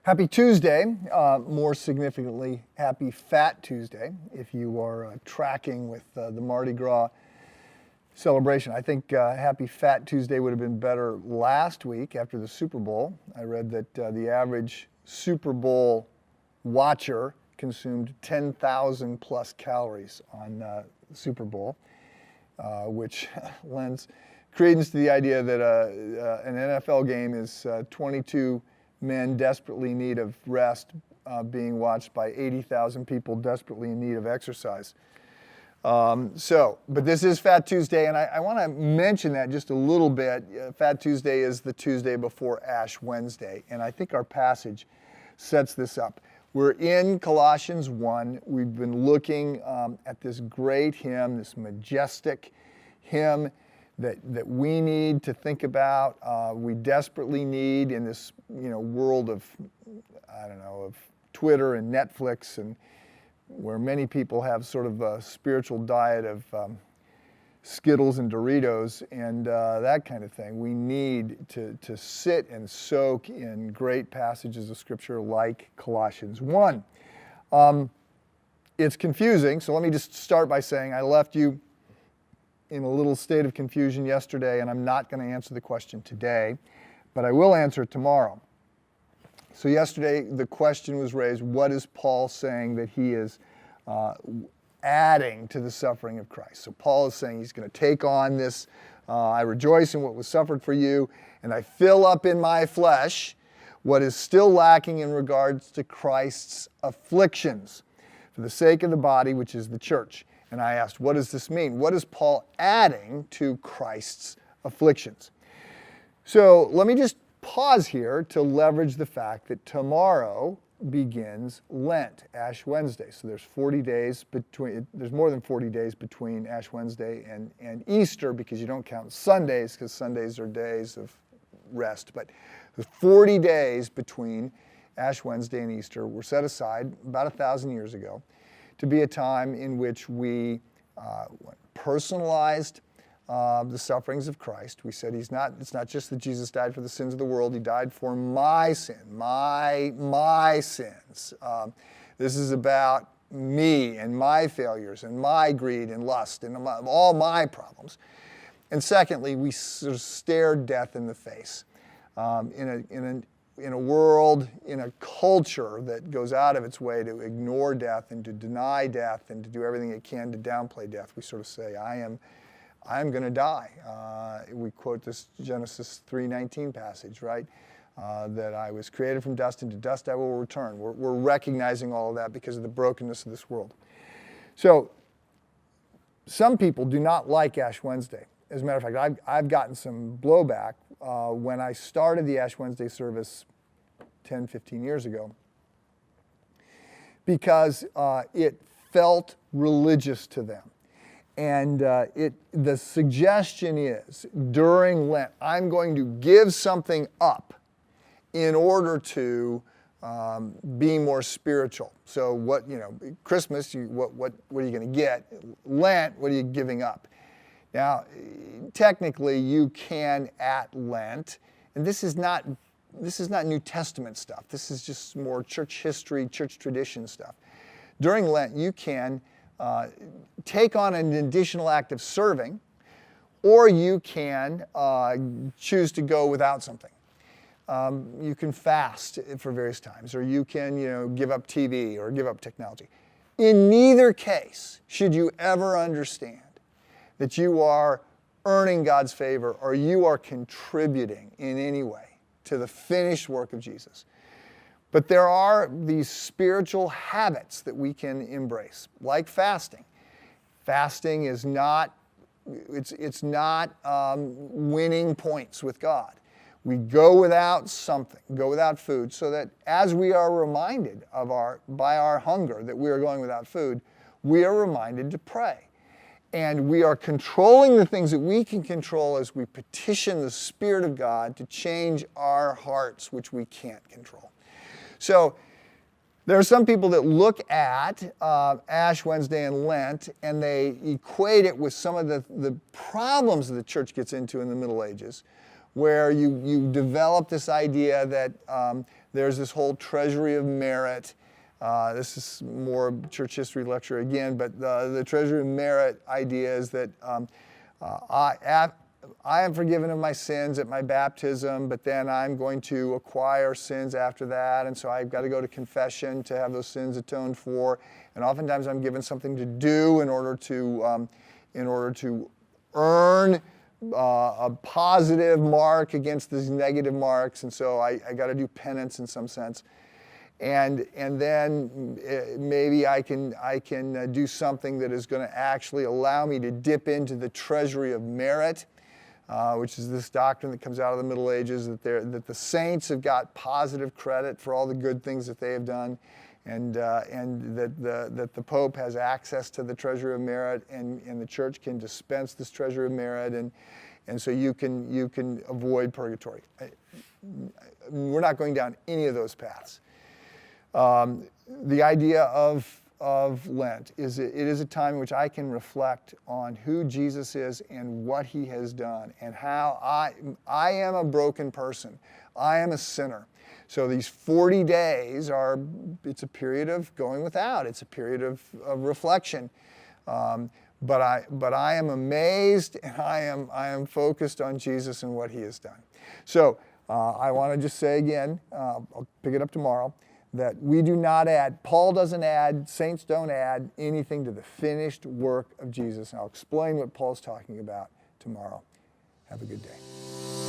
Happy Tuesday, more significantly, happy Fat Tuesday, if you are tracking with the Mardi Gras celebration. I think Happy Fat Tuesday would have been better last week after the Super Bowl. I read that the average Super Bowl watcher consumed 10,000 plus calories on the Super Bowl, which lends credence to the idea that an NFL game is 22 men desperately in need of rest being watched by 80,000 people desperately in need of exercise. But this is Fat Tuesday, and I want to mention that just a little bit. Fat Tuesday is the Tuesday before Ash Wednesday, and I think our passage sets this up. We're in Colossians 1. We've been looking at this great hymn, this majestic hymn that we need to think about, we desperately need in this world of, of Twitter and Netflix, and where many people have sort of a spiritual diet of Skittles and Doritos and that kind of thing. We need to sit and soak in great passages of Scripture like Colossians 1. It's confusing, so let me just start by saying I left you in a little state of confusion yesterday, and I'm not going to answer the question today, but I will answer it tomorrow. So yesterday the question was raised, what is Paul saying that he is adding to the suffering of Christ? So Paul is saying he's going to take on this, I rejoice in what was suffered for you, and I fill up in my flesh what is still lacking in regards to Christ's afflictions for the sake of the body, which is the church. And I asked, what does this mean? What is Paul adding to Christ's afflictions? So let me just pause here to leverage the fact that tomorrow begins Lent, Ash Wednesday. So there's more than 40 days between Ash Wednesday and Easter, because you don't count Sundays, because Sundays are days of rest. But the 40 days between Ash Wednesday and Easter were set aside about 1,000 years ago to be a time in which we personalized the sufferings of Christ. We said it's not just that Jesus died for the sins of the world, he died for my sin, my sins. This is about me and my failures and my greed and lust and all my problems. And secondly, we sort of stared death in the face in a world, in a culture that goes out of its way to ignore death and to deny death and to do everything it can to downplay death. We sort of say, I am going to die. We quote this Genesis 3:19 passage, right? That I was created from dust, and to dust I will return. We're recognizing all of that because of the brokenness of this world. So some people do not like Ash Wednesday. As a matter of fact, I've gotten some blowback when I started the Ash Wednesday service 10, 15 years ago, because it felt religious to them. And the suggestion is, during Lent, I'm going to give something up in order to be more spiritual. So Christmas, what are you going to get? Lent, what are you giving up? Now, technically, you can at Lent, and this is not New Testament stuff. This is just more church history, church tradition stuff. During Lent, you can take on an additional act of serving, or you can choose to go without something. You can fast for various times, or you can give up TV or give up technology. In neither case should you ever understand that you are earning God's favor or you are contributing in any way to the finished work of Jesus. But there are these spiritual habits that we can embrace, like fasting. Fasting is not, it's not winning points with God. We go without something, go without food, so that as we are reminded by our hunger that we are going without food, we are reminded to pray. And we are controlling the things that we can control as we petition the Spirit of God to change our hearts, which we can't control. So there are some people that look at Ash Wednesday and Lent, and they equate it with some of the problems that the church gets into in the Middle Ages, where you develop this idea that There's this whole treasury of merit. This is more church history lecture again, but the treasury of merit idea is that I am forgiven of my sins at my baptism, but then I'm going to acquire sins after that, and so I've got to go to confession to have those sins atoned for. And oftentimes I'm given something to do in order to earn a positive mark against these negative marks, and so I got to do penance in some sense. And then maybe I can do something that is going to actually allow me to dip into the treasury of merit, which is this doctrine that comes out of the Middle Ages, that the saints have got positive credit for all the good things that they have done, and that the Pope has access to the treasury of merit, and the church can dispense this treasury of merit, and so you can avoid purgatory. We're not going down any of those paths. The idea of Lent is it is a time in which I can reflect on who Jesus is and what he has done, and how I am a broken person. I am a sinner. So these 40 days it's a period of going without. It's a period of reflection. But I am amazed, and I am focused on Jesus and what he has done. So I want to just say again, I'll pick it up tomorrow, that we do not add, Paul doesn't add, saints don't add anything to the finished work of Jesus. And I'll explain what Paul's talking about tomorrow. Have a good day.